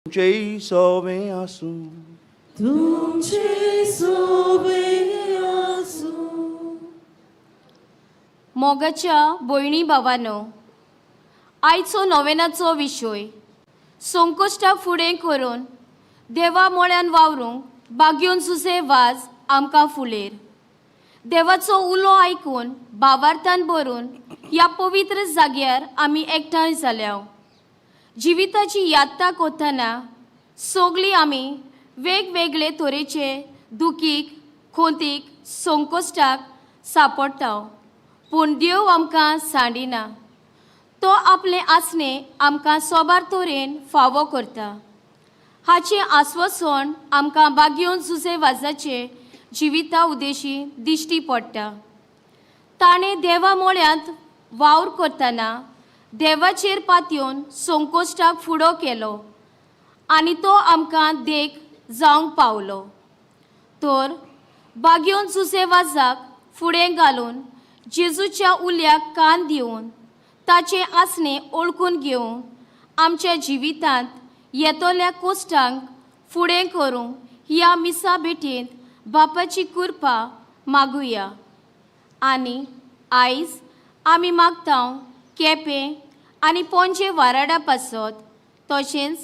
तुमचे सोवे आसूं तुमचे सोबे आसूं. मोगाच्या भयणी भावांनो, आयचो नोवेनाचो विशय संकश्टाक फुडें करून देवा मोळ्यान वावरूंक बागयोन सुसे वाज आमकां फुलेर. देवाचो उलो आयकून भावार्थान भरून ह्या पवित्र जाग्यार आमी एकठांय जाल्या. जिविताची यात्रा कोत्ताना सगळीं आमी वेगवेगळे तरेचे दुखीक खोंतीक संकश्टाक सांपडटा, पूण देव आमकां सांडिना. तो आपले आसणे आमकां सोबार तरेन फावो करता. हाचें आस्वासन आमकां बागयोन सुसे वाजाचे जिविता उदेशी दिश्टी पडटा. ताणें देवा मोळ्यांत वावर करतना देवाचेर पातयेवन संकश्टाक फुडो केलो आनी तो आमकां देख जावंक पावलो. तर बागयोन सुसे वाजाक फुडें घालून जेजूच्या उल्याक कान दिवन ताचे आसणे ओळखून घेवंक आमच्या जिवितांत येतोल्या कोश्टांक फुडें करूंक ह्या मिसा भेटेंत बापाची कृपा मागुया. आनी आयज आमी मागता केपें आनी पणजे वाराडा पासत, तशेंच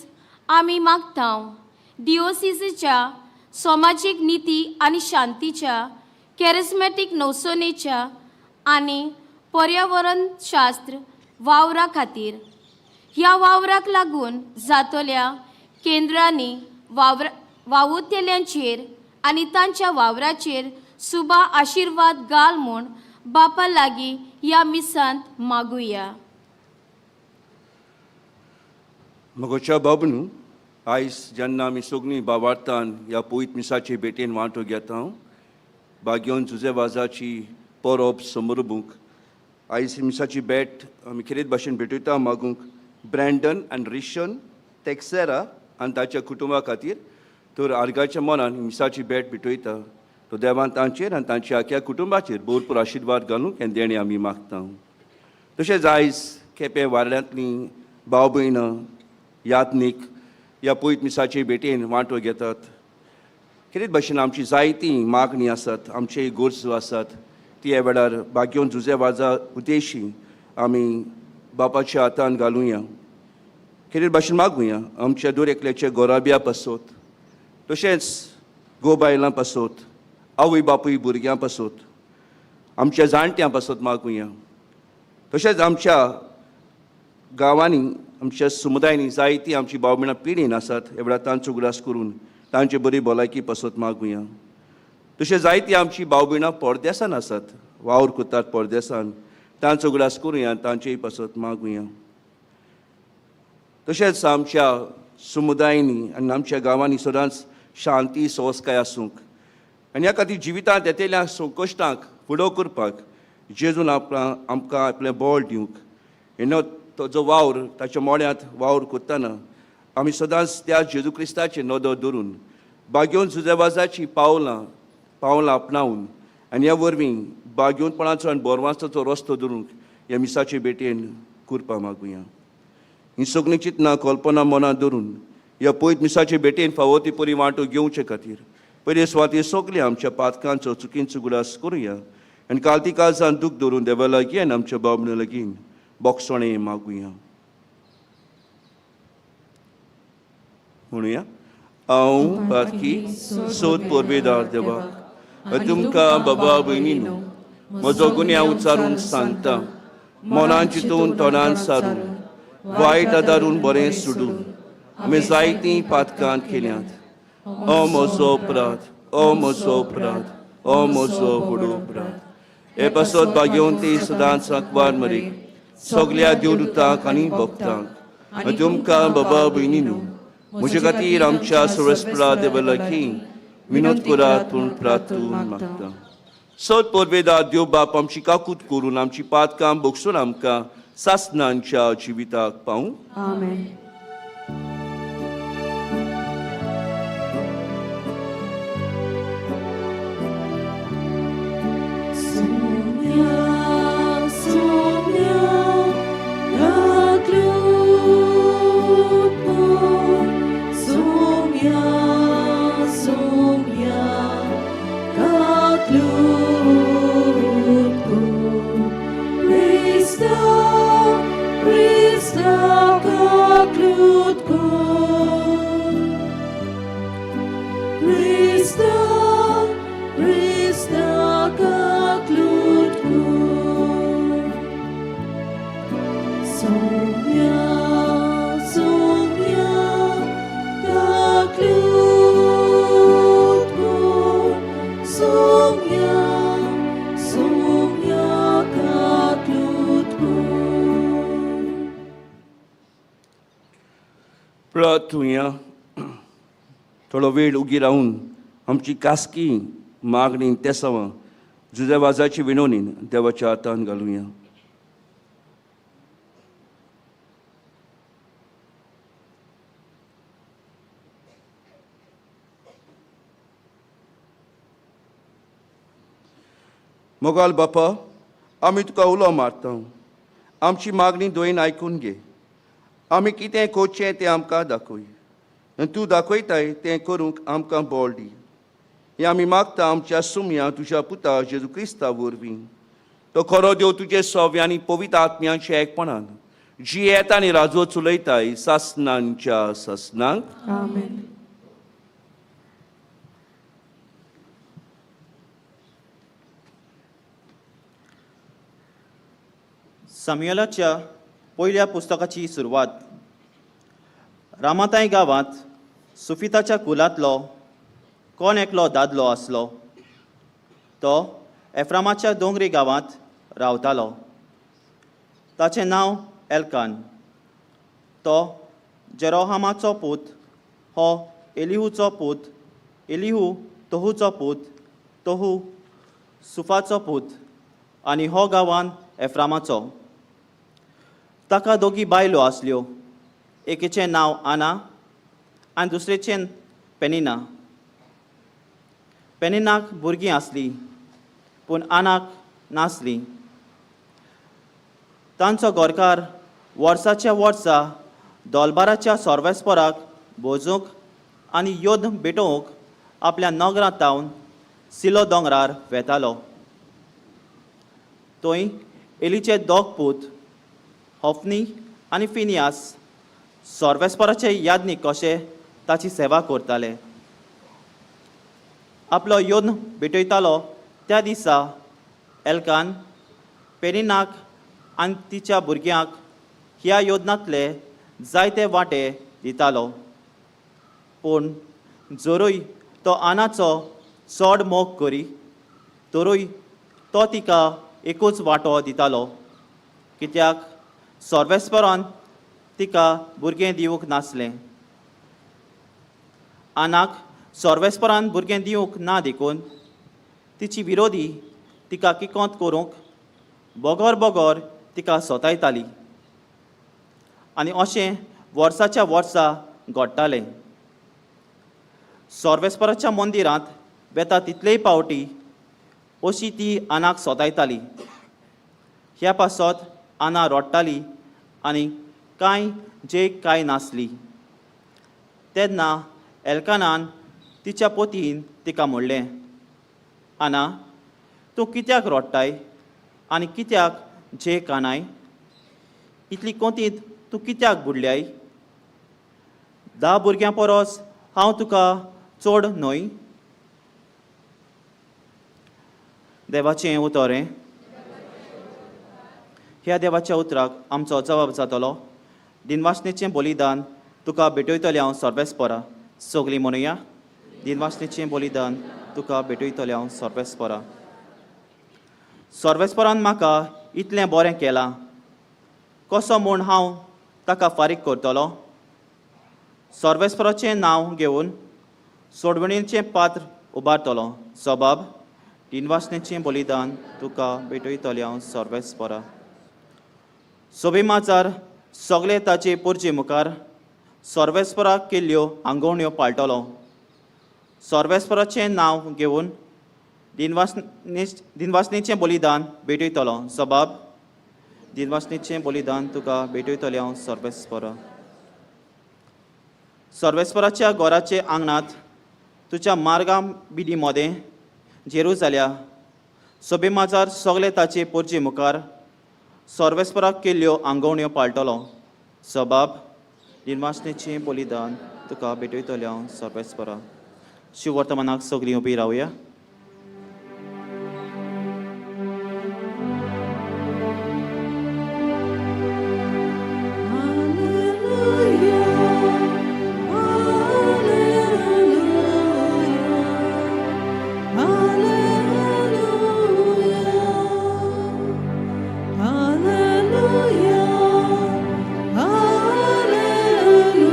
आमी मागता डिओसिसीच्या समाजीक नीती आनी शांतीच्या कॅरिस्मॅटीक नौसनेच्या आनी पर्यावरणशास्त्र वावरा खातीर. ह्या वावराक लागून जातोल्या केंद्रांनी वावुरतेल्यांचेर आनी तांच्या वावराचेर सुबा आशिर्वाद घाल म्हूण बापा लागीं ह्या मिसांत मागुया. मोगाच्या बाबनू, आयज जेन्ना आमी सगळीं भावार्थान ह्या पवित्र मिसाचे भेटेन वांटो घेता, बागयोन जुजे वाजाची परब समरभूंक आयज मिसाची भेट आमी कितें भाशेन भेटयता मागूंक ब्रँडन आनी रिशन टेक्सेरा आनी ताच्या कुटुंबा खातीर. तर आर्गाच्या मनान मिसाची भेट भेटयता. तो देवान तांचेर आनी तांच्या आख्या कुटुंबाचेर भरपूर आशिर्वाद घालूंक हें देणें आमी मागता. तशेंच आयज केपें वाऱ्यांतलीं भाव भयणां यात्नीक ह्या पवित्र मिसाचे भेटेन वांटो घेतात. कितें भाशेन आमची जायतीं मागणी आसात, आमचे गरजो आसात, ती ह्या वेळार बागयोन जुजे वाजा उद्देशी आमी बापाच्या हातान घालुया. कितें भाशेन मागुया आमच्या दर एकल्याच्या गोराब्या पासत, तशेंच घोव बायलां पासत, आवय बापूय भुरग्यां पासत, आमच्या जाणट्यां पासत मागुया. तशेंच आमच्या गांवांनी आमच्या समुदायांनी जायतीं आमची भाव भयणां पिडीन आसात, ह्या वेळार तांचो उगडास करून तांचे बरी भलायकी पासत मागुया. तशेंच जायतीं आमची भाव भयणां परदेसान आसात, वावर करतात परदेसान, तांचो उगडास करुया, तांचेय पासत मागुया. तशेंच आमच्या समुदायांनी आनी आमच्या गांवांनी सदांच शांती संस्कार आसूंक आनी ह्या खातीर जिवितांत येतल्या संकश्टांक फुडो करपाक जेजून आमकां आपलें बळ दिवंक. हें तो जो वावर ताच्या मोळ्यांत वावर करतना आमी सदांच त्या जेजू क्रिस्ताचेर नदर धरून बागयोन जुजे वाजाची पावलां आपणावून आनी ह्या वरवीं बागयोनपणाचो आनी बोरवांचो रस्तो धरूंक ह्या मिसाचे भेटेन करपा मागुया. ही सगळीं चिंतनां कल्पना मनांत धरून ह्या पवित्र मिसाचे भेटेन फावो ती परी वांटो घेवचे खातीर पयले सुवातेर सगळीं आमच्या पातकांचो चुकींचो उगडास करुया आनी कालती काळजान दूख धरून देवा लागीं आनी आमच्या बाबणे लागीं बोगसणे मागुया. म्हणुया, हांव पातकी सोद परबेदार देवाक तुमकां बाबा भयणीनो म्हजो गुन्यांव उच्चारून सांगता, मनान चिंतून तोंडान सारून वायट आदारून बरें सोडून आमी जायतीं पातकां केल्यांत. ओ म्हजो अपराध, ओ म्हजो अपराध, ओ म्हजो व्हडलो अपराध. हे पासत बागयोन ती सदांच अकबार मरीक सगल्या देवदूतांक आनी भक्तांक तुमकां बाबा भयणीनो म्हजे खातीर आमच्या सर्वेस्परा देवा लागीं विनोद करात म्हूण प्रार्थून मागता. सत परबेदार देव बाप आमची काकूट करून आमची पातकां भोगसून आमकां सासणांच्या जिविताक पावूं. आमेन. थुंया थोडो वेळ उगी रावून आमची कासकी मागणी तेसावां जुजेवाजाची विनोनीन देवाच्या हातान घालुया. मोगाल बापा, आमी तुका उलो मारता. आमची मागणी दोयन आयकून घे. आमी कितें कोचें तें आमकां दाखय आनी तूं दाखयताय तें करूंक आमकां बोल दी. हें आमी मागता आमच्या सुमया तुज्या पुता जेजू क्रिस्ता वरवीं. तो खरो देव तुजे सव्य आनी पवित्र आत्म्याच्या एकपणान जी येता आनी राजो चुलयताय सासनांच्या सासनांक. आमेन. सामुएलाच्या पयल्या पुस्तकाची सुरवात. रामाताय गांवांत सुफिताच्या कुलांतलो कोण एकलो दादलो आसलो. तो एफ्रामाच्या दोंगरी गांवांत रावतालो. ताचें नांव एल्कान. तो जेरोहामाचो पूत. हो एलिहूचो पूत. एलिहू तोहूचो पूत. तोहू सुफाचो पूत. आनी हो गांवांत एफ्रामाचो. ताका दोगी बायलो आसल्यो. एकेचें नांव आना आनी दुसरेचें पेनिना. पेनिनाक भुरगीं आसलीं पूण आनाक नासलीं. तांचो गोरकार वर्साच्या वर्सा दोलबाराच्या सोरवेस्पराक भोजूंक आनी योद्ध भेटोवंक आपल्या नगरांत तावन सिलो दोंगरार वेतालो. थंय एलीचे दोग पूत होफनी आनी फिनियास सोरवेस्पराचे यादनीक कशे ताची सेवा करताले. आपलो योद्ध भेटयतालो त्या दिसा एल्कान पेनिनाक आनी तिच्या भुरग्यांक ह्या योजनांतले जायते वांटे दितालो. पूण जोरूय तो आनाचो चड मोग करी तरूय तो तिका एकूच वांटो दितालो. कित्याक सोरवेस्परान तिका भुरगें दिवंक नासलें. आनाक सोरवेस्परान भुरगें दिवंक ना देखून तिची विरोधी तिका किकोंत करूंक बोगोर बोगोर तिका सोतायताली. आनी अशें वर्साच्या वर्सा घडटालें. सोरवेस्पराच्या मंदिरांत वेता तितलेय पावटी अशी ती आनाक सोतायताली. ह्या पासत आना रोडटाली आनी कांय नासली. तेन्ना एल्कानान तिच्या पोतीन तिका म्हणलें, आना, तूं कित्याक रोडटाय आनी कित्याक जे कानाय? इतली कोंतींत तूं कित्याक बुडल्याय? 10 भुरग्यां परस हांव तुका चड न्हय? देवाचें उतर. ह्या देवाच्या उतराक आमचो जबाब जातलो. दिनवासनेचें बलिदान तुका भेटयतलें हांव सोरवेस्परा. सगलीं म्हणुया, दिनवासनेचें बलिदान तुका भेटयतलें हांव सोरवेस्परा. सोरवेस्परान म्हाका इतलें बरें केलां. कसो म्हूण हांव ताका फारीक करतलो? सोरवेस्पराचें नांव घेवन सोडवणेचें पात्र उबारतलो. सबाब, दिनवासनेचें बलिदान तुका भेटयतलें हांव सोरवेस्परा. सोबे माजार सगळे ताचे पुरचे मुखार सोरवेस्पराक केल्ल्यो आंगवण्यो पाळटलो. सोरवेस्पराचें नांव घेवन दिनवासनेचें बलिदान भेटयतलो. सबाब, दिनवासनेचें बलिदान तुका भेटयतलें हांव सोरवेस्परा. सोरवेस्पराच्या घराचे आंगणांत तुज्या मार्गां बिडी मदें झेरू जाल्या सोबे माजार सगळे ताचे पुरचे मुखार सोरवेस्पराक केल्ल्यो आंगवण्यो पाळटलो. सबाब, दिनवासनेचें बलिदान तुका भेटयतलें हांव सोरवेस्परा. शिव वर्तमानाक सगळीं उबी रावया. Hallelujah, hallelujah, hallelujah.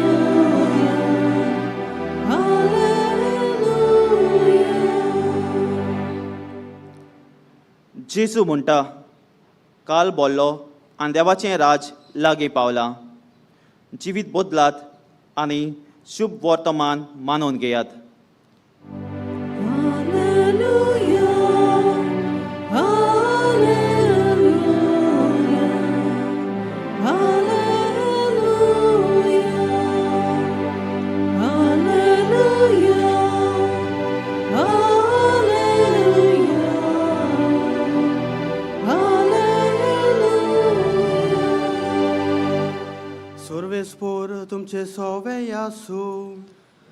जेजू म्हणटा, काल बोल्लो आनी देवाचें राज लागीं पावलां. जिवीत बदलात आनी शुभ वर्तमान मानून घेयात. Hallelujah, hallelujah, hallelujah, hallelujah, hallelujah. सर्वेस्पोर तुमचे सवे आसूं.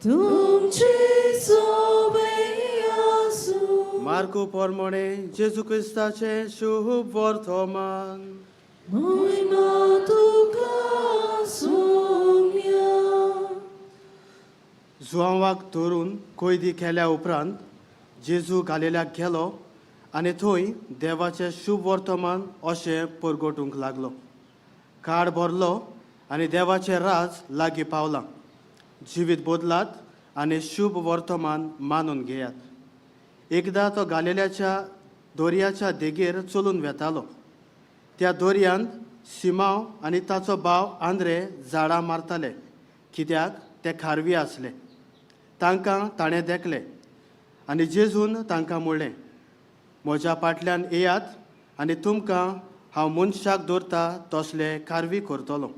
तुमचे सोबे आसूं. मार्को परमणे जेजू क्रिस्ताचे शुभ वर्तमान. महिमा तुका सोम्या. जुआंवाक धरून कोयदी केल्या उपरांत जेजू गालिल्याक गेलो आनी थंय देवाचें शुभ वर्तमान अशें परगटूंक लागलो. काळ भरलो आनी देवाचें राज लागीं पावलां. जिवीत बदलात आनी शुभ वर्तमान मानून घेयात. एकदां तो गालिल्याच्या दोर्याच्या देगेर चलून वेतालो. त्या दोर्यांत सिमांव आनी ताचो भाव आंद्रे झाडां मारताले, कित्याक ते खारवी आसले. तांकां ताणें देखले आनी जेजून तांकां म्हणलें, म्हज्या फाटल्यान येयात आनी तुमकां हांव मनशाक दवरता तसले खारवी करतलो.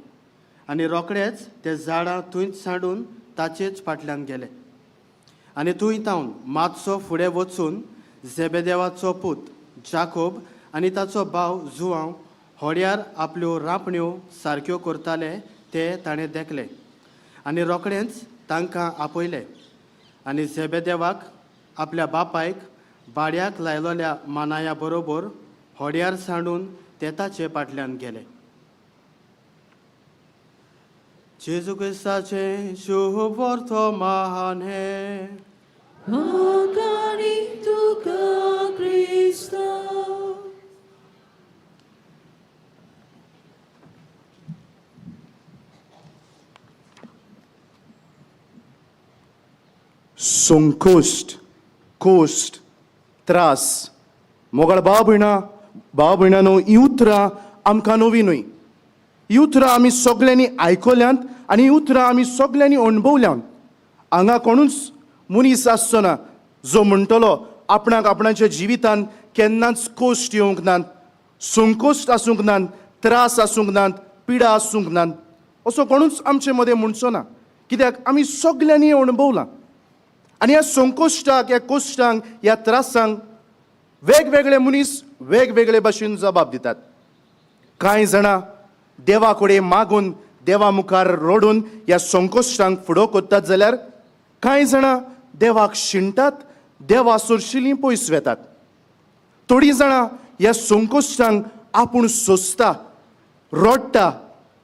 आनी रोखडेच ते झाडां थंयच सांडून ताचेच फाटल्यान गेले. आनी थंय तावन मातसो फुडें वचून झेबेदेवाचो पूत जाकोब आनी ताचो भाव जुआंव होड्यार आपल्यो रांपण्यो सारक्यो करताले ते ताणें देखले. आनी रोखडेंच तांकां आपयले. आनी झेबेदेवाक आपल्या बापायक भाड्याक लायलोल्या मानाया बरोबर होड्यार सांडून ते ताचे फाटल्यान गेले. जेजू क्रिस्ताचे शुभ वर्तमान हे. आकाडी तुका क्रिस्ता. संकुश्ट, कोश्ट, त्रास. मोगळ भाव भयणानो, ही उतरां आमकां नवी न्हय. ही उतरां आमी सगल्यांनी आयकल्यांत आनी ही उतरां आमी सगल्यांनी अणभवल्यांत. हांगा कोणूच मनीस आसचो ना जो म्हणटलो आपणाक आपणाच्या जिवितांत केन्नाच कोश्ट येवंक नात, संकोश्ट आसूंक नात, त्रास आसूंक नात, पिडा आसूंक नात. असो कोणूच आमचे मदें म्हणचो ना, कित्याक आमी सगल्यांनी अणभवलां. आनी ह्या संकोश्टाक, ह्या कोश्टांक, ह्या त्रासांक वेगवेगळे मनीस वेगवेगळे भाशेन जबाब दितात. कांय जाणां देवा कडेन मागून, देवा मुखार रडून ह्या संकोश्टांक फुडो कोत्तात, जाल्यार कांय जाणां देवाक शिणटात, देवा सरशिलीं पयस वेतात. थोडीं जाणां ह्या संकोश्टांक आपूण सोंसता, रडटा,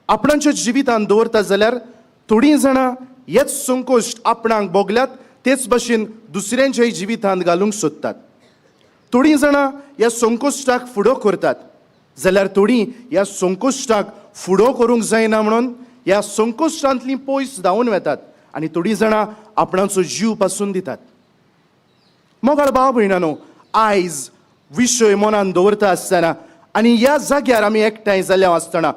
आपणाच्या जिवितांत दवरता, जाल्यार थोडीं जाणां हेच संकोश्ट आपणाक भोगल्यात तेच भाशेन दुसऱ्यांच्याय जिवितांत घालूंक सोदतात. थोडीं जाणां ह्या संकोश्टाक फुडो करतात, जाल्यार थोडीं ह्या संकोश्टाक फुडो करूंक जायना म्हणून ह्या संकोश्टांतलीं पयस धांवन वेतात आनी थोडीं जाणां आपणाचो जीव पासून दितात. मोगाळ भाव भयणानो, आयज विशय मनान दवरता आसतना आनी ह्या जाग्यार आमी एकठांय जाल्या आसतना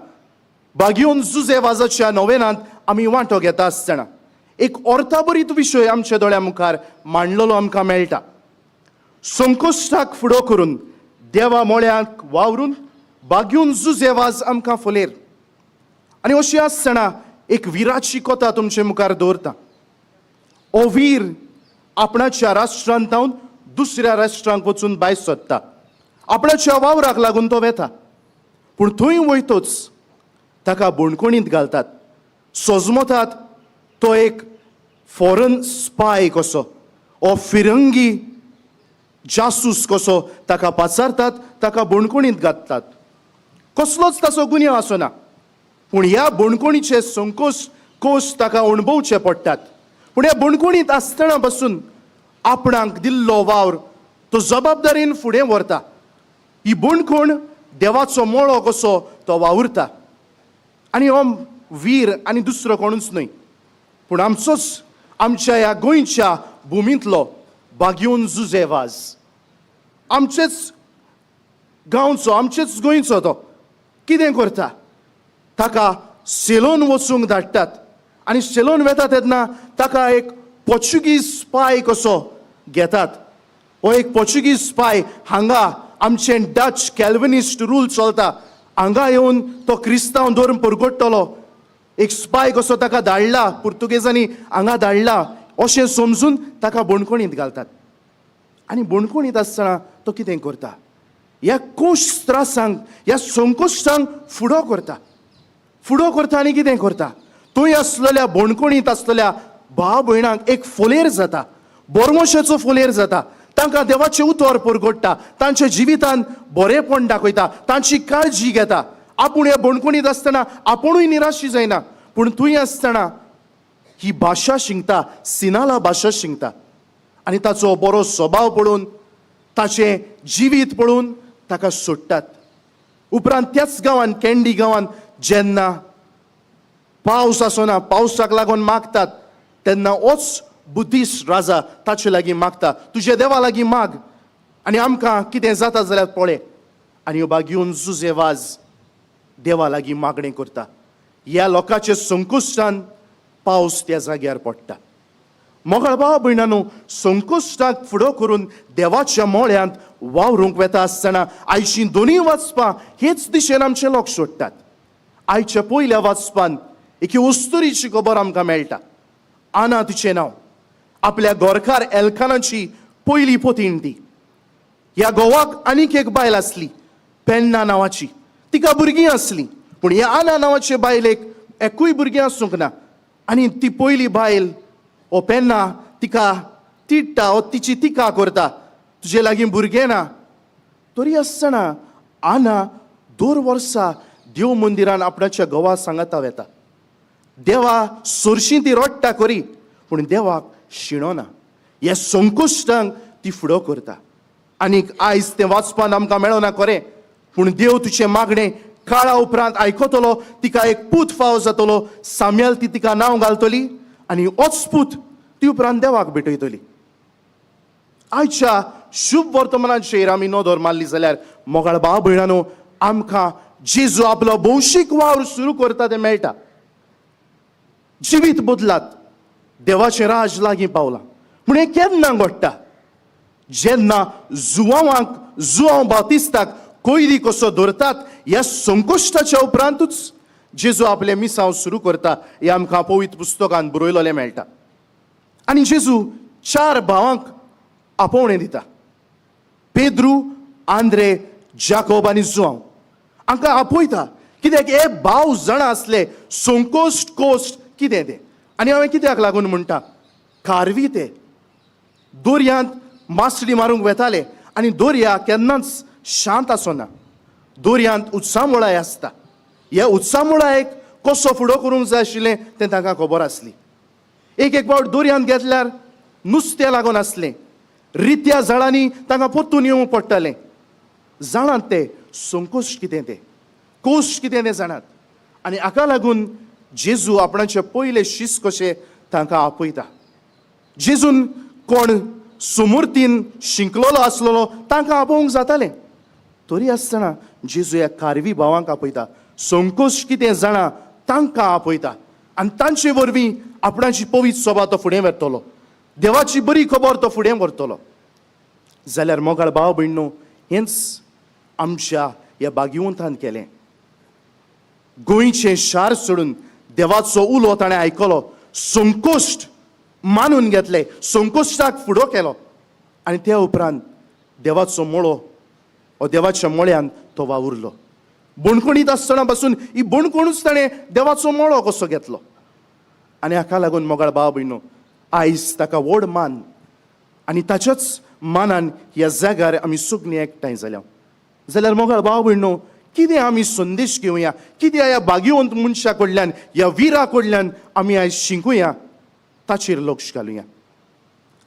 बागयोन जुजे वाजाच्या नोवेनांत आमी वांटो घेता आसतना एक अर्थाभरीत विशय आमच्या दोळ्या मुखार मांडलेलो आमकां मेळटा. संकोश्टाक फुडो करून देवा मोळ्याक वावरून बागयोन जुजे वाज आमकां फुलेर. आनी अशी आसतना एक विराची कथा तुमचे मुखार दवरता. हो वीर आपणाच्या राष्ट्रांतावन दुसऱ्या राष्ट्रांक वचून भायर सोदता. आपणाच्या वावराक लागून तो वेता, पूण थंय वयतोच ताका बोणकोणींत घालतात, सोजमतात. तो एक फॉरेन स्पाय कसो, ओ फिरंगी जासूस कसो ताका पाचारतात, ताका बोणकोणींत घालतात. कसलोच ताचो गुन्यांव आसना, पूण ह्या बोणकोणीचे संकोश ताका अणभवचे पडटात. पूण ह्या बोणकोणींत आसतना पासून आपणाक दिल्लो वावर तो जबाबदारेन फुडें व्हरता. ही बोणकोण देवाचो मोळो कसो तो वावुरता. आनी हो वीर आनी दुसरो कोणूच न्हय, पूण आमचोच, आमच्या ह्या गोंयच्या भुमींतलो बागयोन जुजे वाज. आमचेच गांवचो आमचेच गोंयचो तो कितें करता ताका सेलोन वचूंक धाडटात आनी सेलोन वेता तेन्ना ताका एक पोर्चुगीज स्पाय कसो घेतात. हो एक पोर्चुगीज स्पाय हांगा आमचें डच कॅल्विनिस्ट रूल चलता हांगा येवन तो क्रिस्तांव धर्म परगडटलो. एक स्पाय कसो ताका धाडला पुर्तुगेजांनी हांगा धाडला अशें समजून ताका बोणकोणींत घालतात. आनी बोणकोणींत आसतना तो कितें करता ह्या कोश त्रासांक ह्या संकोश्टांक फुडो करता आनी कितें करता थंय आसलेल्या बोणकोणींत आसलेल्या भाव भयणांक एक फोलेर जाता बोरमोशेचो फोलेर जाता. तांकां देवाचें उतर परगडटा तांच्या जिवितांत बरेपण दाखयता तांची काळजी घेता. आपूण ह्या बोणकोणींत आसतना आपुणूय निराशी जायना पूण थंय आसतना ही भाशा शिंकता सिनाला भाशा शिंकता आनी ताचो बरो स्वभाव पळोवन ताचें जिवीत पळोवन ताका सोडटात. उपरांत त्याच गांवांत कॅन्डी गांवांत जेन्ना पावस आसना पावसाक लागून मागतात तेन्ना होच बुद्धिस्ट राजा ताचे लागीं मागता तुजे देवा लागीं माग आनी आमकां कितें जाता जाल्यार पळय आनी बाबा घेवन जुजे वाज देवा लागीं मागणें करता. ह्या लोकांचे संकुश्टान पावस त्या जाग्यार पडटा. मोगाळ भाव भयणांनो संकुश्टाक फुडो करून देवाच्या मोळ्यांत वावरूंक वेता आसतना आयची दोनूय वाचपां हेच दिशेन आमचें लक्ष ओडटात. आयच्या पयल्या वाचपान एक उस्तुरीची खबर आमकां मेळटा. आना तिचें नांव आपल्या गोरकार एल्कानाची पयली पोतीण ती. ह्या घोवाक आनीक एक बायल आसली पेन्ना नांवाची तिका भुरगीं आसलीं पूण ह्या आना नांवाचे बायलेक एकूय भुरगीं आसूंक ना आनी ती पयली बायल ओ पेन्ना तिका तिडटा ओ तिची तिका करता तुजे लागीं भुरगें ना. तरी आसतना आना दर वर्सा देव मंदिरान आपणाच्या घोवा सांगाता वेता. देवा सोरशीं ती रडटा करी पूण देवाक शिणोना. ह्या संकुश्टांक ती फुडो करता. आनीक आयज तें वाचपान आमकां मेळना खरें पूण देव तुजें मागणें काळा उपरांत आयकतलो तिका एक पूत फाव जातलो साम्याल ती तिका नांव घालतली आनी होच पूत ती उपरांत देवाक भेटयतली. आयच्या शुभ वर्तमानाचेर आमी नदर मारली जाल्यार मोगाळ भाव भयणांनो आमकां जेजू आपलो भौशीक वावर सुरू करता तें मेळटा. जिवीत बदलात देवाचें राज लागीं पावलां पूण हें केन्ना घडटा जेन्ना जुवांव बातिस्ताक कोयरी कसो धरतात. ह्या संकुश्टाच्या उपरांतूच जेजू आपलें मिसांव सुरू करता हें आमकां पवित्र पुस्तकांत बरयलेलें मेळटा. आनी जेजू 4 भावांक आपोवणें दिता पेद्रू आंद्रे जाकोब आनी जुआंव हांकां आपयता कित्याक हे भाव जाणां आसले संकोश्ट कोश्ट कितें तें आनी हांवें कित्याक लागून म्हणटा कारवी ते दोर्यांत मासडी मारूंक वेताले आनी दोर्या केन्नाच शांत आसना. दोर्यांत उत्सामुळाय आसता. ह्या उत्सामुळायक कसो फुडो करूंक जाय आशिल्लें तें तांकां खबर आसली. एक फावट दोर्यांत घेतल्यार नुस्तें लागून आसलें रित्या झाडांनी तांकां परतून येवंक पडटलें. जाणात ते संकोश्ट कितें तें कोश्ट कितें तें जाणात आनी हाका लागून जेजू आपणाचे पयले शीस कशे तांकां आपयता. जेजून कोण सुमूर्तीन शिंकलोलो आसलेलो तांकां आपोवंक जातालें तरी आसतना जेजू ह्या कारवी भावांक आपयता संकोश्ट कितें जाणा तांकां आपयता आनी तांचे वरवीं आपणाची पवित्र सभा तो फुडें व्हरतलो. देवाची बरी खबर तो फुडें व्हरतलो. जाल्यार मोगाळ भाव भयणो हेंच आमच्या ह्या बागीवंतान केलें. गोंयचें शार सोडून देवाचो उलो ताणें आयकलो संकोश्ट मानून घेतले संकोश्टाक फुडो केलो आनी त्या उपरांत देवाचो मोळो हो देवाच्या मोळ्यान तो वावुरलो. बोणकोणीत आसतना पासून ही बोणकोणूच ताणें देवाचो मोळो कसो घेतलो आनी हाका लागून मोगाळ भाव भयणो आयज ताका व्हड मान आनी ताच्याच मानान ह्या जाग्यार आमी सगळीं एकठांय जाल्या. जाल्यार मोगाळ भाव भयणो कितें आमी संदेश घेवया कितें ह्या बागीवंत मनशा कडल्यान ह्या विरा कडल्यान आमी आयज शिंकुया ताचेर लक्ष घालुया.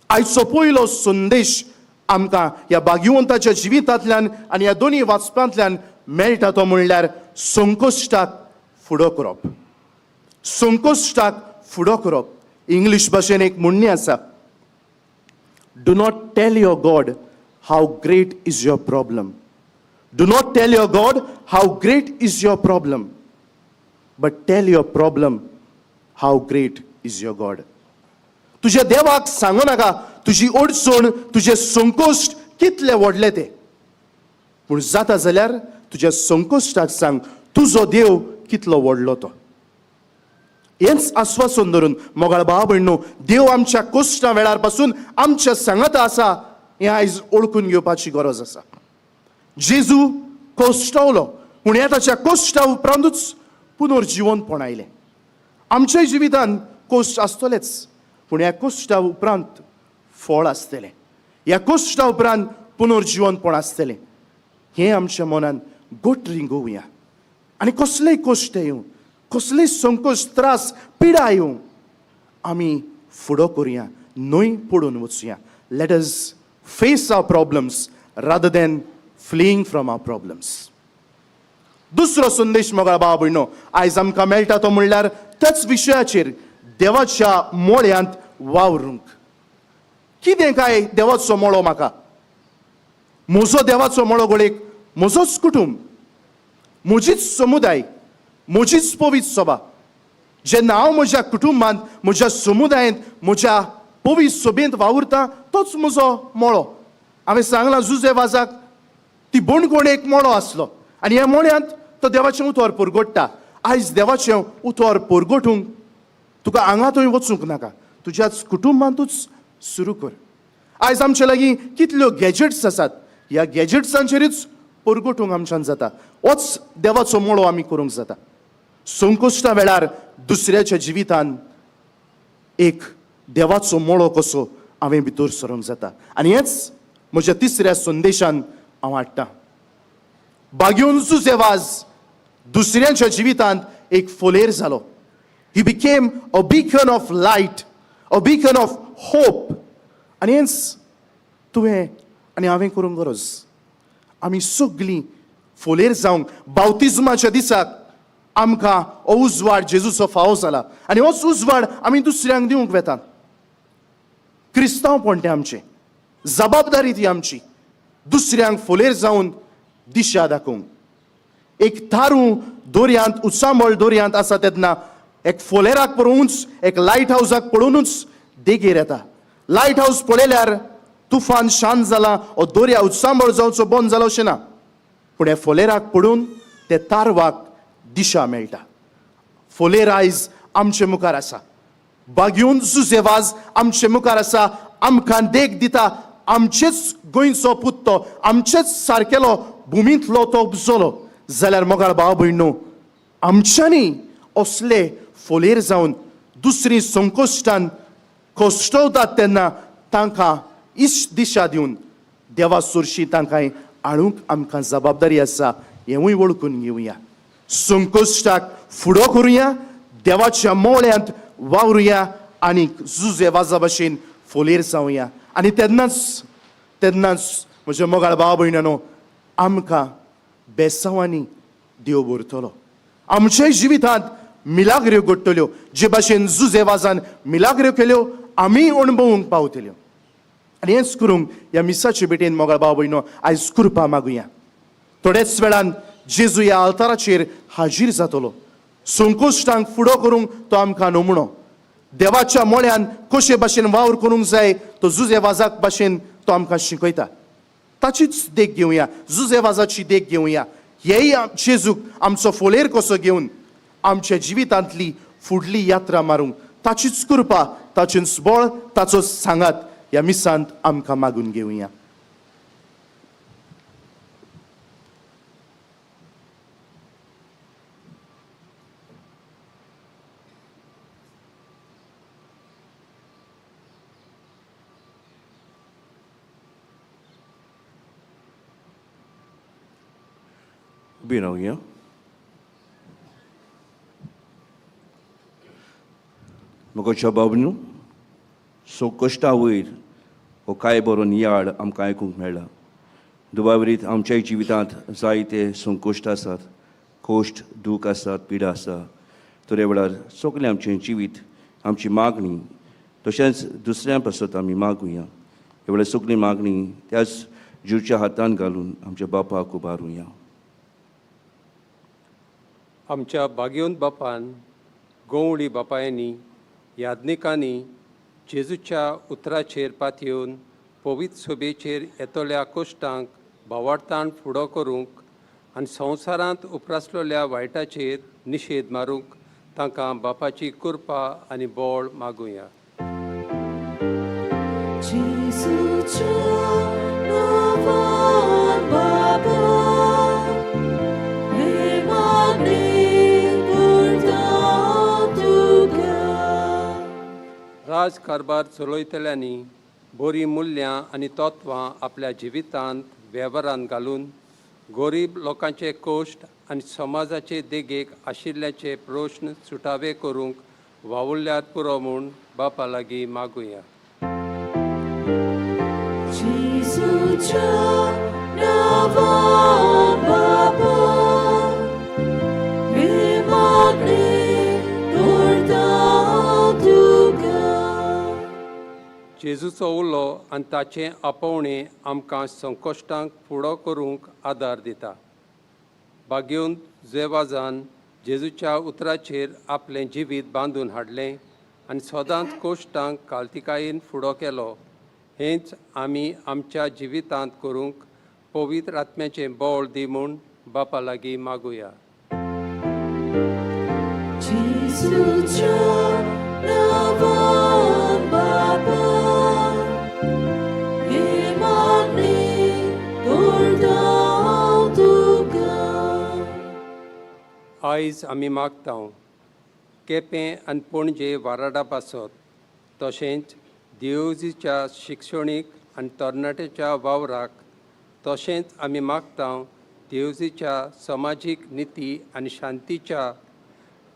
आयचो पयलो संदेश आमकां ह्या बागीवंताच्या जिवितांतल्यान आनी ह्या दोनी वाचपांतल्यान मेळटा तो म्हणल्यार संकोश्टाक फुडो करप. संकोश्टाक फुडो करप. इंग्लीश भाशेन एक म्हणणी आसा do not tell your God how great is your problem Do not tell your God how great is your problem, but tell your problem how great is your God. तुझ्या देवाक सांगू नाका तुझी अडचण, तुझे संकोश्ट कितले व्हडले ते. पूण जाता जाल्यार तुझ्या संकोश्टाक सांग तुजो देव कितलो व्हडलो तो. हेंच आस्वासन धरून मोगाळ भाव भयणो, देव आमच्या कोश्टा वेळार पासून आमच्या सांगात आसा हें आयज ओळखून घेवपाची गरज आसा. जेजू कोश्टवलो, पूण हे ताच्या कोश्टा उपरांतूच पुनर्जिवनपण आयलें. आमच्या जिवितांत कोश्ट आसतलेच, पूण ह्या कोश्टा उपरांत फळ आसतलें. ह्या कोश्टा उपरांत पुनर्जिवनपण आसतलें. हें आमच्या मनान गोट रिंगोवया. आनी कसलेय कोश्ट येवं, कसलेय संकोश, त्रास, पिडा येवं, आमी फुडो करुया, न्हय पडून वचुया. Let us face our problems rather than fleeing from our problems. दुसरो संदेश मोगाळ भाव भयणो आयज आमकां मेळटा तो म्हणल्यार त्याच विशयाचेर, देवाच्या मोळ्यांत वावरूंक. कितें काय देवाचो मोळो म्हाका? म्हजो देवाचो मोळो घोळेक म्हजोच कुटुंब, म्हजीच समुदाय, म्हजीच पवित्र सभा. जेन्ना हांव म्हज्या कुटुंबांत, म्हज्या समुदायांत, म्हज्या पवित्र सभेंत वावुरता तोच म्हजो मोळो. हांवें सांगलां जुजे वाजाक ती बणकोण एक मोळो आसलो आनी ह्या मोळ्यांत तो देवाचें उतर परगोडटा. आयज देवाचें उतर परगोटूंक तुका हांगा थंय वचूंक नाका, तुज्याच कुटुंबांतूच सुरू कर. आयज आमचे लागीं कितल्यो गॅजेट्स आसात, ह्या गॅजेट्सांचेरूच परगोटूंक आमच्यान जाता. होच देवाचो मोळो आमी करूंक जाता. संकोश्टा वेळार दुसऱ्याच्या जिवितांत एक देवाचो मोळो कसो हांवें भितर सरूंक जाता. आनी हेंच म्हज्या तिसऱ्या संदेशान हांव हाडटां. बागयोन जुजेवाज दुसऱ्यांच्या जिवितांत एक फोलेर जालो. He became a beacon of light, a beacon of hope. आनी हेंच तुवें आनी हांवें करूंक गरज. आमी सगळीं फोलेर जावंक बावतिजमाच्या दिसाक आमकां हो उजवाड जेजूचो फावो जाला आनी होच उजवाड आमी दुसऱ्यांक दिवंक वेतात. क्रिस्तांवपण तें आमचें, जबाबदारी ती आमची, दुसऱ्यांक फोलेर जावन दिशा दाखोवंक. एक तारू दोरयांत, उचांबळ दोरयांत आसा तेन्ना एक फोलेराक पळोवनूच, एक लायट हावजाक पळोवनूच देगेर येता. लायट हावज पळयल्यार तुफान शांत जाला, हो दोर्या उचांबळ जावचो बंद जालो अशें ना, पूण हे फोलेराक पळोवन ते तारवाक दिशा मेळटा. फोलेर आयज आमचे मुखार आसा. बागयोन जुजेवाज आमचे मुखार आसा. आमकां देख दिता. आमचेच गोंयचो पूत तो, आमचेच सारकेलो भुमींतलो तो उपजलो जाल्यार मोगाळ भाव भयणो, आमच्यांनी असले फोलेर जावन दुसरी संकोश्टान कोश्टवतात तेन्ना तांकां इश्ट दिशा दिवन देवा सुरशी तांकां हाडूंक आमकां जबाबदारी आसा. हेंवूय वळखून घेवया. संकोश्टाक फुडो करुया, देवाच्या मोळ्यांत वावरुया आनी जुजेवाजा भशेन फोलेर जावया. आनी तेन्नाच म्हज्या मोगाळ भाव भयणांनो, आमकां बेसांवांनी देव भरतलो. आमच्या जिवितांत मिलाग्र्यो घडटल्यो. जे भाशेन जुजेवाजान मिलाग्र्यो केल्यो आमी अणभवूंक पावतल्यो. आनी हेंच करूंक ह्या मिसाचे भेटेन मोगाळ भाव भयणो आयज कृपा मागुया. थोड्याच वेळान जेजू ह्या आल्ताराचेर हाजीर जातलो. संकोश्टांक फुडो करूंक तो आमकां नमुणो. देवाच्या मोळ्यान कशे भाशेन वावर करूंक जाय तो जुजेवाजाक भाशेन तो आमकां शिकयता. ताचीच देख घेवया, जुजेवाजाची देख घेवया. हेय जेजूक आमचो फोलेर कसो घेवन आमच्या जिवितांतली फुडली यात्रा मारूंक ताचीच कृपा, ताचेंच बळ, ताचो सांगात ह्या मिसांत आमकां मागून घेवया. उबी रावया. मोगाच्या बाबनू, संकोश्टा वयर हो काय बरो नियाळ आमकां आयकूंक मेळ्ळा. दुबावरीत आमच्याय जिवितांत जायते संकोश्ट आसात, कोश्ट, दूख आसात, पिडा आसा. थोड्या वेळार सगळें आमचें जिवीत, आमची मागणी तशेंच दुसऱ्यां पासत आमी मागुया. हे वेळार सगळी मागणी त्याच जीवच्या हातान घालून आमच्या बापाक उबारूया. आमच्या बागयोन बापान गोवळी बापायांनी याज्ञिकांनी जेजूच्या उतराचेर पातयेवन पवित्र सोबेचेर येतोल्या कोश्टांक भावार्थान फुडो करूंक आनी संवसारांत उपरासलोल्या वायटाचेर निशेध मारूंक तांकां बापाची कृपा आनी बोळ मागुया. जेजूच्या नांवान बाबा, हे मागणी करता तुका. राजकारबार चलयतल्यांनी बरी मुल्यां आनी तत्वां आपल्या जिवितांत वेव्हारांत घालून गरीब लोकांचे कोश्ट आनी समाजाचे देगेक आशिल्ल्याचे प्रश्न सुटावे करूंक वावुरल्यात पुरो म्हूण बापा लागीं मागुया. जेजूच्या नांवान बाबा, हे मागणी करता तुका. जेजूचो उलो आनी ताचें आपोवणें आमकां संकश्टांक फुडो करूंक आदार दिता. बागयोन जेवाजान जेजूच्या उतराचेर आपलें जिवीत बांदून हाडलें आनी सदांच कोश्टांक काल्तिकायेन फुडो केलो. हेंच आमी आमच्या जिवितांत करूंक पवित्र आत्म्याचें बोळ दी म्हूण बापा लागीं मागुया. जेजूच्या नांवान बाबा, हे मागणी करता तुका. आयज आमी मागतां केपें आनी पणजे वाराडा पासत, तशेंच दिवजीच्या शिक्षणीक आनी तरणाट्याच्या वावराक, तशेंच आमी मागतां दिवजीच्या समाजीक निती आनी शांतीच्या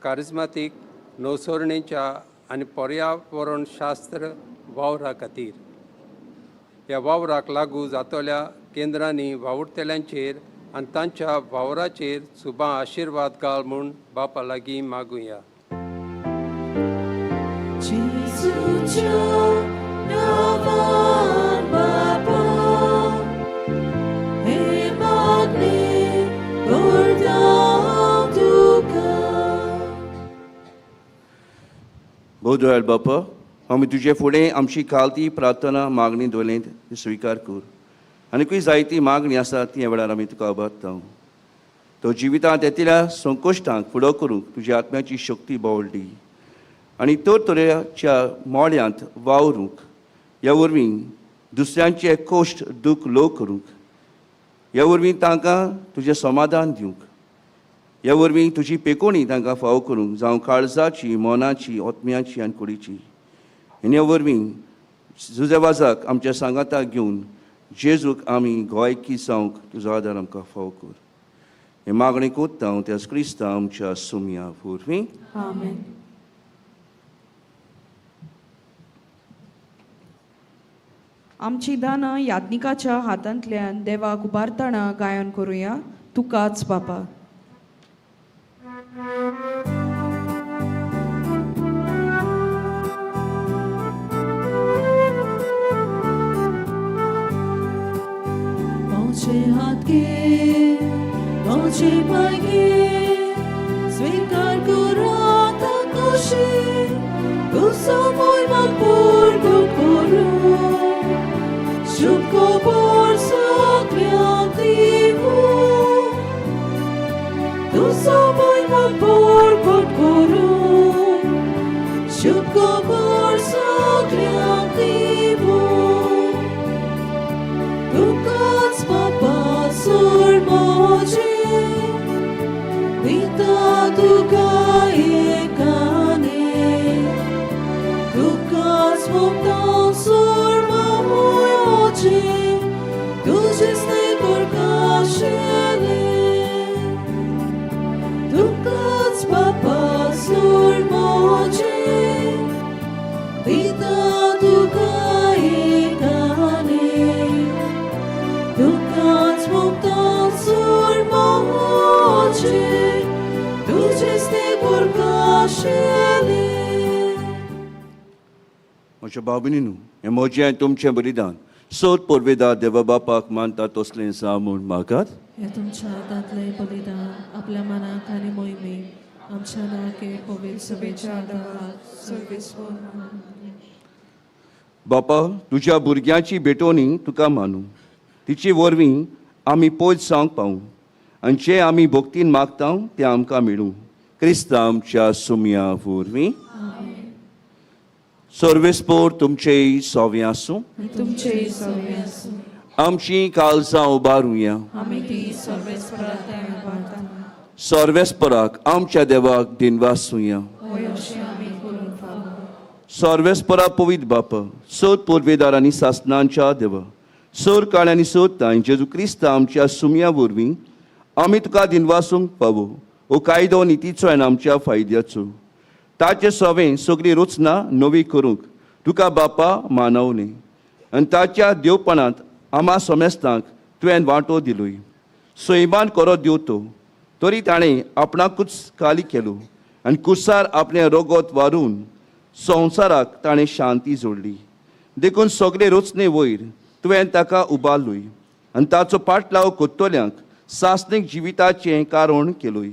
कारिज्मातीक नवसरणेच्या आनी पर्यावरण शास्त्र वावरा खातीर. ह्या वावराक लागू जातोल्या केंद्रांनी वावुरतेल्यांचेर आनी तांच्या वावराचेर सुबां आशिर्वाद घाल म्हूण बापा लागीं मागुया. जेजूच्या नांवान बाबा, हे मागणी करता तुका. बोधोयल बापा, आमी तुजे फुडें आमची खालती प्रार्थना मागणी दवरलें ती स्विकार कर. आनीकूय जायती मागणी आसा ती ह्या वेळार आमी तुका आबारतां. तो जिवितांत येतिल्या संकश्टांक फुडो करूंक तुज्या आत्म्याची शक्ती बावळडी आनी तरेच्या मोळ्यांत वावरूंक, ह्या वरवीं दुसऱ्यांचे कोश्ट दूख लो करूंक, ह्या वरवीं तांकां तुजें समाधान दिवंक, ह्या वरवीं तुजी पेकोणी तांकां फावो करूंक, जावं काळजाची, मोनाची, ओतम्याची आनी कुडीची. आनी ह्या वरवीं जुजेवाजाक आमच्या सांगाताक घेवन जेजूक आमी गोंयकी जावंक तुजो आदार आमकां फावो कर. हे मागणी कोत्ता हांव त्या क्रिस्ता आमच्या सुमया वरवीं. आमेन. आमची दानां याज्ञिकाच्या हातांतल्यान देवाक उबारतना गायन करुया. तुकाच बापा. माझे हात घे, माझे पाय घे, स्वीकार कर आता कशी तुझा मोहिमा पूर्ण करू. शुभ खबर सगळ्यांक दिवू, तुझा मोहिमा पूर्ण करू. शुभ खबर सगळ्यांक दिवू. तुकाच बापा सोड माझे, पिता तुका एकाने. तुकाच मुक्ता सोड माझे, तुझेच नाही प्रकाशले. तुकाच बापा सोड माझे, पिता तुका एकाने. तुकाच मुक्ता सोड माझे, तुझेच नाही प्रकाशले. म्हज्या भाव भयणींनो, हें म्हजें आनी तुमचें बलिदान सोद पोरवेदा देवा बापाक मानता तसलें जा म्हूण मागात. हे तुमच्या हातांतले बलिदान आपल्या मनाक आनी मोहिमेक आमच्या नाके पवित्र सभेच्या आदारात सर्वेस्वर बापा, तुज्या भुरग्यांची भेटोवणी तुका मानू. तिचे वरवीं आमी पयस जावंक पावूं आनी जें आमी भक्तीन मागता तें आमकां मेळूं. क्रिस्ता आमच्या सुमया वरवीं. सर्वेस्पोर तुमचेय सोवें आसूं. तुमचे सवे आसूं. आमची काळजां उबारुया. आमी ती सर्वेस्परात वाडटाना सर्वेस्पराक आमच्या देवाक दिनवासूया. अशें आमी करून फावो. सर्वेस्परा पवित्र बापा, सोद पोरवेदार आनी सासणांच्या देवा, सोर काळ आनी सोदताय जेजू क्रिस्त आमच्या सुमया वरवीं आमी तुका दिनवासूंक पावो. हो कायदो नितीचो आनी आमच्या फायद्याचो. ताचे सोवें सगळीं रचना नवी करूंक तुका बापा मानवलें आनी ताच्या देवपणांत आम्हा समेस्तांक तुवें वांटो दिलोय. सैमान करो दिवतो तरी ताणें आपणाकूच खाली केलो आनी कुसार आपलें रगत वारून संवसाराक ताणें शांती जोडली. देखून सगळे रचने वयर तुवें ताका उबारलोय आनी ताचो पाटलाव कोत्तोल्यांक सासणीक जिविताचें कारण केलोय.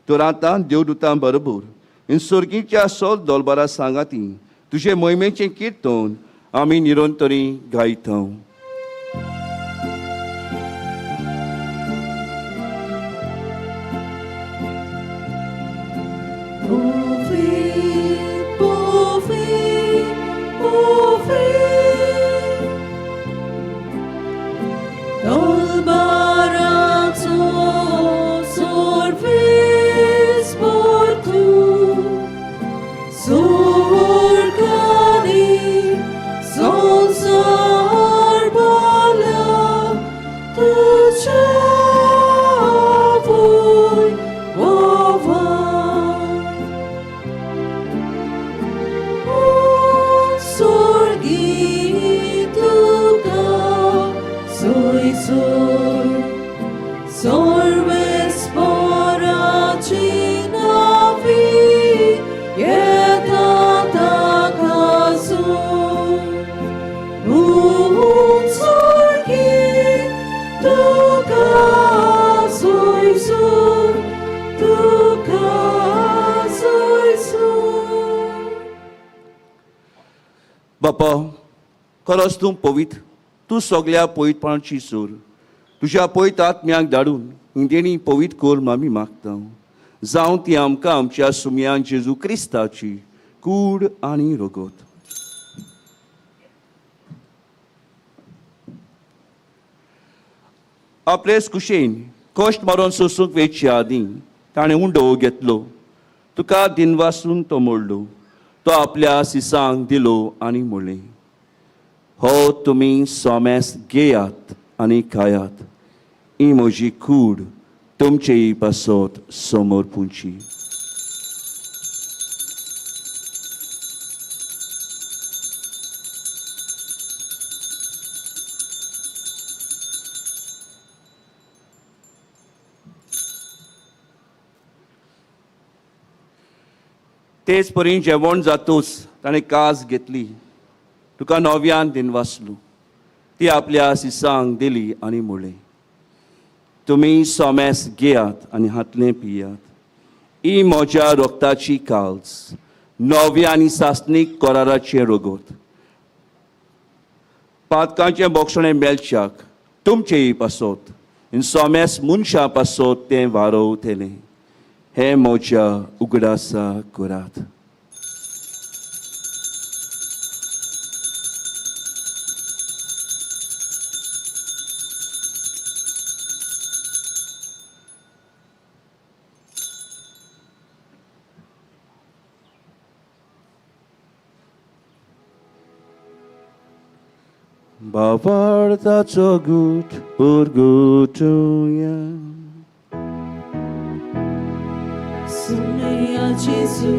तर आतां देवदूतां बरोबर सर्गीच्या सोल दोलबारा सांगाती तुजे मोहिमेचें किर्तन आमी निरंतरी गायता. बापा, खरोच तूं पवित्र. तूं सगळ्या पवित्रपणाची सोर. तुज्या पवित्र आत्म्याक धाडून ही देणी पवित्र कर आमी मागता. जावं ती आमकां आमच्या सुमयान जेजू क्रिस्ताची कूड आनी रगत. आपलेच कुशेन कश्ट मारून सोसूंक वेचच्या आदीं ताणें उंडो घेतलो. तुका दिनवासून तो मोडलो. तो आपल्या सिसांक दिलो आनी म्हणलें, हो तुमी सोमेस घेयात आनी खायात. ही म्हजी कूड तुमचेय पासत समोर पुंची. तेच परी जेवण जातूच ताणें कास घेतली. तुका नव्यान दिनवासलो. ती आपल्या सिसांक दिली आनी म्हणलें, तुमी सोमेस घेयात आनी हातलें पियात. ही म्हज्या रोगताची काळज, नव्या आनी सासणीक कराराचें रगत. पातकांचें बोक्षणें मेलच्याक तुमचेय पासत सोमेस मनशा पासत तें वारोवतलें. हे म्हज्या उगडासा करात. बावार्थाचो गूट परगोटुया. सुमया जेजू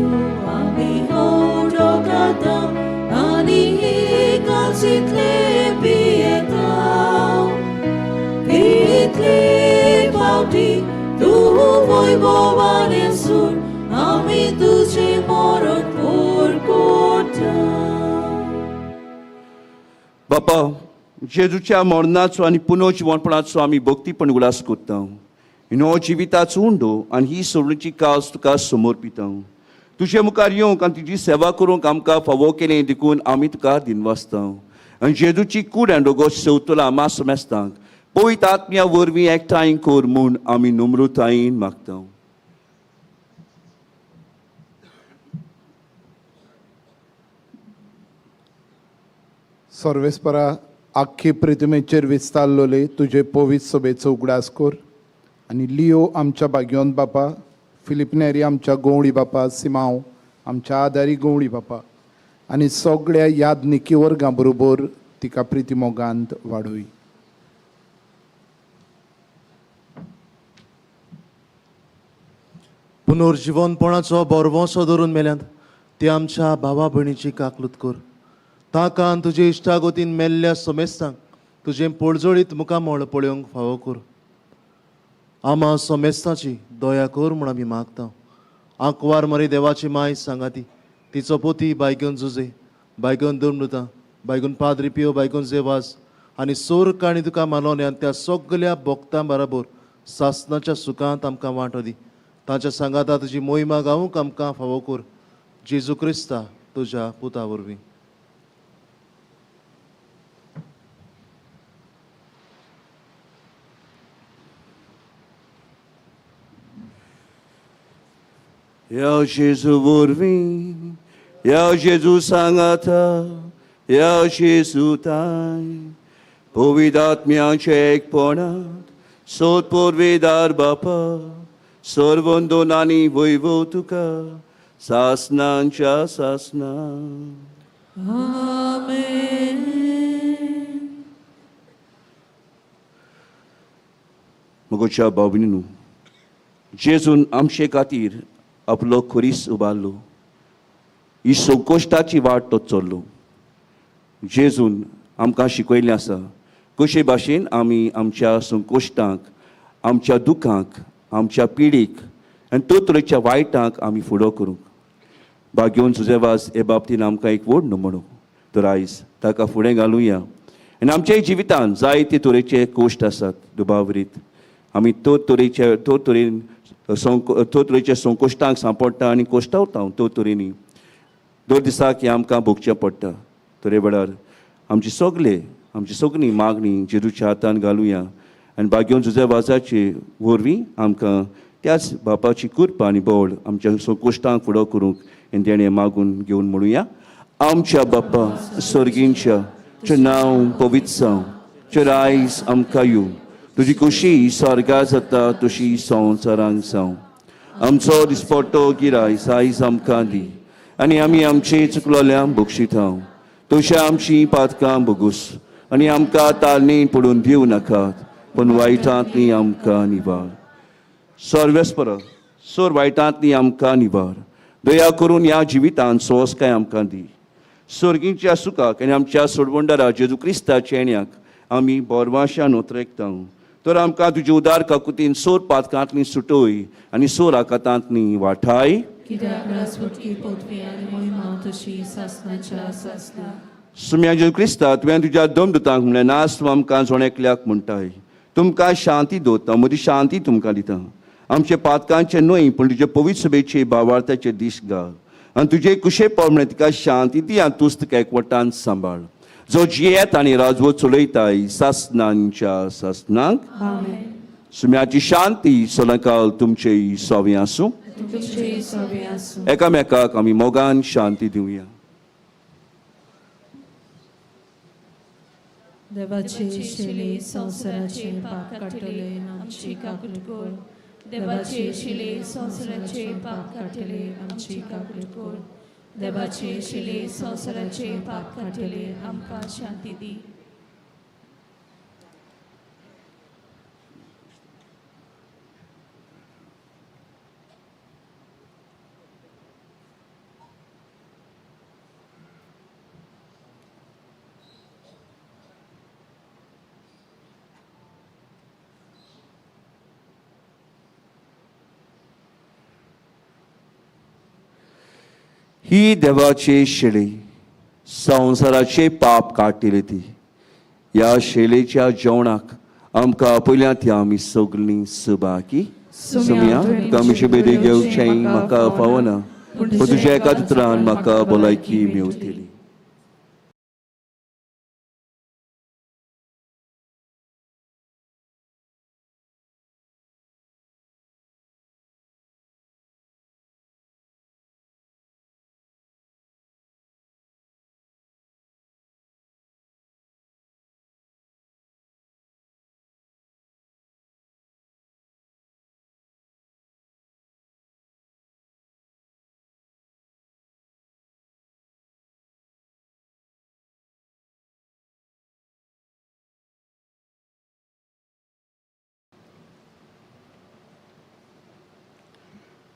आमी होडो घाता आनी एकाचितले पियेता. इतले फावटी तूं वैभवान आसून आमी तुजे मरण परगोटा. बापा, जेजूच्या मरणाचो आनी पुनर्जीवनपणाचो आमी भक्तीपण उलास करता. ह्यो जिविताचो उंडो आनी ही सोडूची कास तुका समर्पिता. तुजे मुखार येवंक आनी तुजी सेवा करूंक आमकां फावो केलें देखून आमी तुका दिनवासता. आनी जेजूची कूड आनी दोगोश सेवतला मास मेस्तांक पवित्र आत्म्या वरवीं एकठांय कर म्हूण आमी नम्रतायेन मागता. सर्वेस्परा आख्खे प्रितिमेचेर विस्तारलोले तुजे पवित्र सभेचो उगडास कर आनी लियो आमच्या भाग्योन बापा, फिलिपनेरी आमच्या गवळी बापा, सिमांव आमच्या आदारी गवळी बापा आनी सगळ्या यादनिकी वर्गां बरोबर तिका प्रितिमोगांत वाडोय. पुनर्जीवनपणाचो बोरवोसो धरून मेल्यांत ते आमच्या भावा भयणीची काकलूत कर. ताका आनी तुजे इश्टागोतीन मेल्ल्या समेस्तांक तुजें पडजोळीत मुखामळ पळोवंक फावो कर. आमा समेस्ताची दया कर म्हूण आमी मागता. आंकवार मरे देवाची माय सांगाती, तिचो पोती बायगोन जुजे, बायगोन दुर्मृता, बायगोन पाद्री पियो, बायगोन जेवास आनी सोर काणी तुका मानोल्यान त्या सगळ्या भक्तां बरोबर सासणाच्या सुखांत आमकां वांटो दी. ताच्या सांगाता तुजी मोहिमा गावूंक आमकां फावो कर. जेजू क्रिस्ता तुज्या पुता वरवीं. या जेजू वरवीं, या जेजू सांगाता, या जेजू ताय पवित्र आत्म्याचे एकपणांत सोद पोरवेदार बापा सर्वंदोनानी वैभव तुका सासनांच्या सासना. मोगोच्या बाबीनू, जेजून आमचे खातीर आपलो खोरीस उबारलो. ही संकोश्टाची वाट तो चल्लो. जेजून आमकां शिकयल्लें आसा कशे भाशेन आमी आमच्या संकोश्टांक, आमच्या दुखांक, आमच्या पिडीक आनी तो तरेच्या वायटांक आमी फुडो करूंक. भाग्योन सुजेवास हे बाबतीन आमकां एक व्हड नमणो. तर आयज ताका फुडें घालुया आनी आमच्या जिवितान जायते तरेचे कोश्ट आसात दुबावरीत. आमी तो तरेच्या संकोश्टांक सांपडटा आनी कोश्टावता तो तरेनी दर दिसाक हे आमकां भोगचें पडटा. तरे वेळार आमची सगळी मागणी जेजूच्या हातान घालुया आनी भाग्योन जुजेवासाचे वरवीं आमकां त्याच बापाची कृपा आनी बळ आमच्या संकोश्टांक फुडो करूंक हे देणें मागून घेवन म्हणुया. आमच्या बापा सर्गींच्या तुजें नांव पवित्र जावं, तुजें रायज आमकां येवं, तुजी खुशी स्वर्गा जाता तशी संवसारांत जावं. आमचो दिसपट्टो गिराय आयज आमकां दी आनी आमी आमचे चुकलोल्यांक बक्षिता. तशें आमची पातकां बोगूस आनी आमकां तालनीन पडून दिवं नाकात, पूण वायटांतली आमकां निवार. सर्वेस्पर सोर वायटांतली आमकां निवार. दया करून ह्या जिवितांत सोंसकाय आमकां दी. सर्गीच्या सुखाक आनी आमच्या सोडवंडरा जेजू क्रिस्ताच्या येण्याक आमी बोरवाशान उतरेकता. तर आमकां तुजे उदार काकुतीन सोर पातकांतली सुटोय आनी सोर आकातांतली वाठाय. कित्याक राजवटकी पदवी आनी मोहिमा तशी सासनाच्या सासना. सुम्या जेजू क्रिस्ता तुवें तुज्या दोमदुतांक म्हणलें नास तूं आमकां जोणेकल्याक म्हणटाय. तुमकां शांती दवरता, म्हजी शांती तुमकां दिता. आमचे पातकांचे न्हय पूण तुजे पवित्र सभेचे भावार्थाचे दीस घाल आनी तुजे कुशे पावणे तिका शांती दी आनी तुस्त एकवटान सांबाळ. जो जियेत आनी राजवट चलयताय सासनांच्या सासनांक. सुम्याची शांती सदांकाल तुमचे सोबीं आसूं. एकामेकाक आमी मोगान शांती दिवया. देवाचे शिले संवसाराचे पाप काडटले आमची काकूट कर. देवाचे शिले संवसाराचे पाप काडटले आमची काकूट कर. देवाचे शिले संवसाराचे पाप काडटले आमकां शांती दी. ही देवाचे शिळे संवसाराचे पाप काटिले ती. ह्या शेलेच्या जेवणाक आमकां आपयल्यांत या आमी सगळीं सुबाकी सुम्या कमीशे बेदी घेवचें म्हाका फावना पूण तुज्या एका उतरान म्हाका भलायकी मेवतली.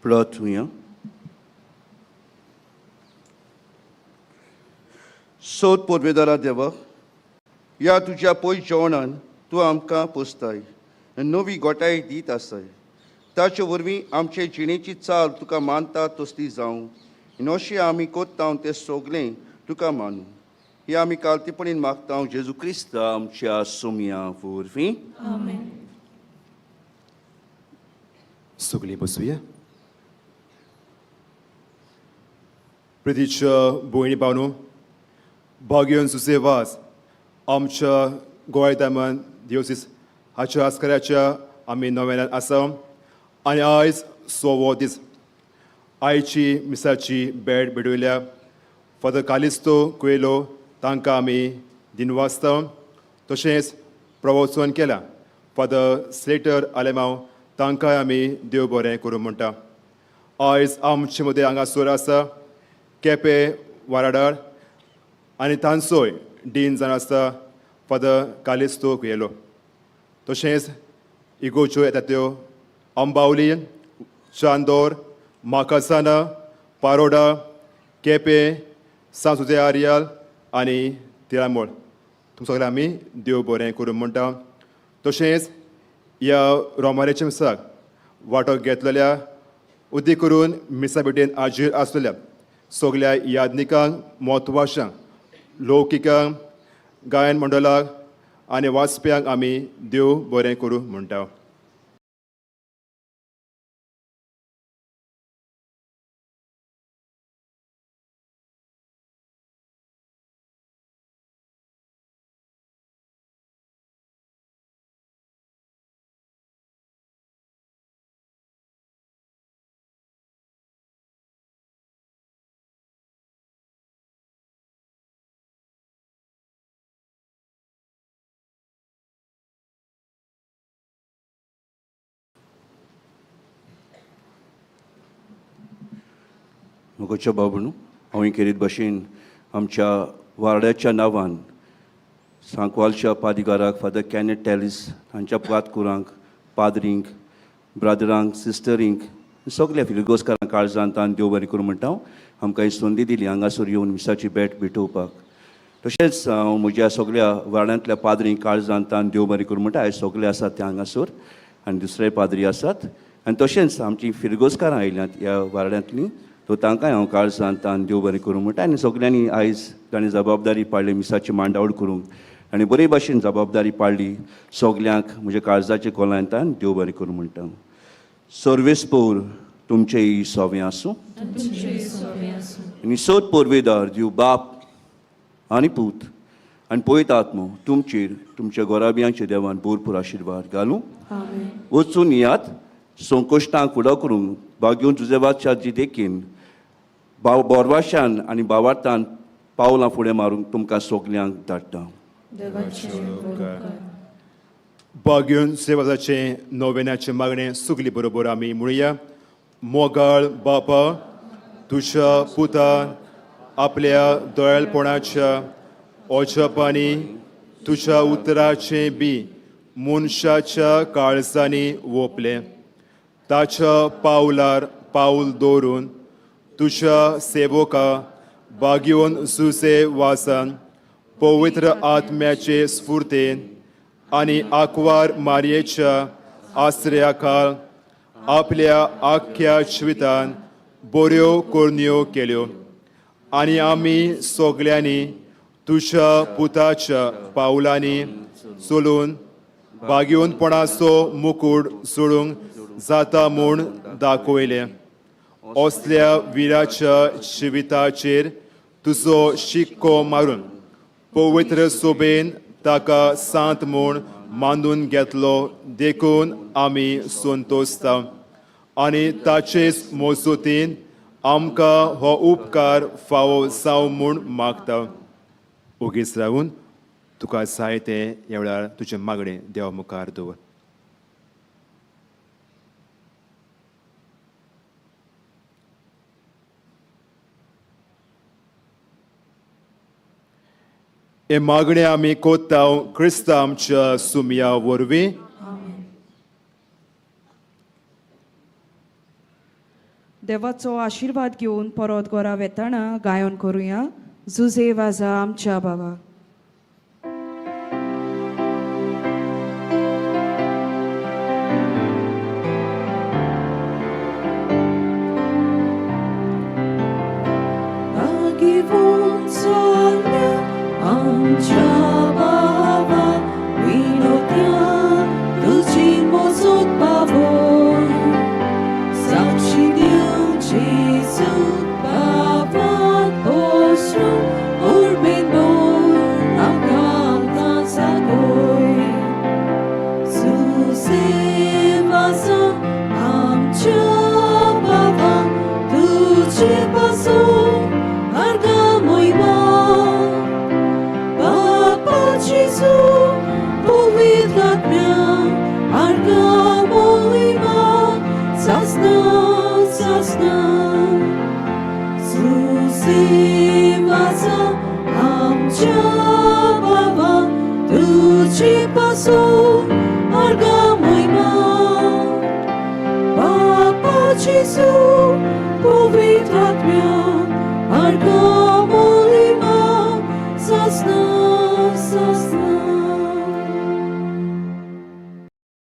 Pratunha. सोद पोरवेदारा देवा, ह्या तुज्या पयस जेवणान तूं आमकां पोसताय, नवी गोटाय दीत आसाय. ताचे वरवीं आमचे जिणेची चाल तुका मानता तसली जावं, आनी अशें आमी कोत्तां तें सगलें तुका मानूं. हें आमी कालतीपणीन मागता जेजू क्रिस्त आमच्या सुम्या वरवीं. सगळीं बसूया. प्रितीच्या भयणी भावनो, भाग्यवन सुसेवास आमच्या गोंयदामन दिवसीस हाच्या आस्कऱ्याच्या आमी नव्यान आसा आनी आयज सोवो दीस. आयची मिसाची भेट बेडयल्या फादर कालिस्तो कुएलो तांकां आमी दिनवासता. तशेंच प्रवचन केलां फादर स्लेटर आलेमांव तांकांय आमी देव बरें करूं म्हणटा. आयज आमचे मदें हांगासर आसा केपें वाराडार आनी तांचोय डीन जावन आसा फादर कालिस्तो कुएलो. तशेंच इगोच्यो येता त्यो अंबावली, चांदोर, माकासाना, पारोडा, केपें, सांसुदे आर्याल आनी तिरामोळ. तुमकां सगळ्यांक आमी देव बरें करूं म्हणटा. तशेंच ह्या रोमारेच्या मिसाक वांटो घेतलेल्या उदी करून मिसा भेटेन हाजीर आसलेल्या सगळ्या यादनिकांक, म्हत्वाशांक, लौकिकांक, गायन मंडळाक आनी वाचप्यांक आमी देव बरें करूं म्हणटा. म्हगोच्या बाबणू हांवें केरीत भाशेन आमच्या वार्ड्याच्या नांवान सांकवालच्या पादिगाराक फादर कॅनेट टॅलिस हांच्या पातकुरांक, पाद्रींक, ब्रादरांक, सिस्टरींक, सगल्या फिरगोस्कारांक काळजांत तान देव बरें करूं म्हणटा. आमकां ही संदी दिली हांगासर येवन मिसाची भेट भेटोवपाक. तशेंच हांव म्हज्या सगळ्या वाड्यांतल्या पाद्रींक काळजांत तान देव बरें करूं म्हणटा. आयज सगळे आसात ते हांगासर आनी दुसरे पाद्री आसात आनी तशेंच आमची फिरगोस्कारां आयल्यांत ह्या वाड्यांतलीं, तो तांकांय हांव काळजांत तान देव बरें करूं म्हणटा. आनी सगल्यांनी आयज ताणें जबाबदारी पाडली मिसाची मांडावळ करूंक आनी बरे भाशेन जबाबदारी पाडली. सगल्यांक म्हज्या काळजाचे कोलायंतान देव बरें करूं म्हणटा. सर्वेस्पोर तुमचेय सोवें आसूं आनी सोद पोरवेदार दिव बाप आनी पूत आनी पवित्र आत्मो तुमचेर तुमच्या गोराबियांच्या देवान भरपूर आशिर्वाद घालूं. वचून यात संकोश्टांक फुडो करूंक भाग्योन जुजेवाच्या जी देखीन बोरवाशान आनी भावार्थान पावलां फुडें मारूंक तुमकां सगल्यांक धाडटा. भाग्यवन सेवाजाचे नोवेनाचे मागणें सुगली बरोबर आमी म्हणुया. मोगाळ बापा, तुज्या पुतान आपल्या दयाळपणाच्या ओझापांनी तुज्या उतराचें बी मनशाच्या काळजांनी ओपलें. ताच्या पावलार पाऊल दवरून तुज्या सेवका भाग्यवन सुसे वासान पवित्र आत्म्याचे स्फूर्तेन आनी आंकवार मारयेच्या आश्रया आपल्या आख्या जिवितान बऱ्यो कोरण्यो केल्यो. आनी आमी सगल्यांनी तुझ्या पुताच्या पावलांनी चलून बागियोनपणाचो मुकुट सोडूंक जाता म्हूण दाखयलें. असल्या विराच्या जिविताचेर तुजो शिक्को मारून पवित्र सोबेन ताका सांत म्हूण मानून घेतलो देखून आमी संतोसता आनी ताचेच मोजतीन आमकां हो उपकार फावो जावं म्हूण मागता. ओगीच रावून तुका जाय तें ह्या वेळार तुजें मागणें देवा मुखार दवर. हे मागणें आमी कोत्ता क्रिस्ता आमच्या सुमया वरवीं. देवाचो आशिर्वाद घेवन परत घरा वेताना गायन करुया. जुजे वाजा आमच्या बाबा. आमच्या बाबा विनोत्या तुझी मोजत बाबो साक्षी देव जेजू बाबा पोसू उर्बेन बोन आमकां जागोय सुसे वाजा आमच्या बाबा तुझे पासून आर्गामोयमा Jesu, powiedz-mi, argamoima, zasna, zuzywaza, amcia baba, tuci pasu, argamoima, Papa Jesu, powiedz-mi,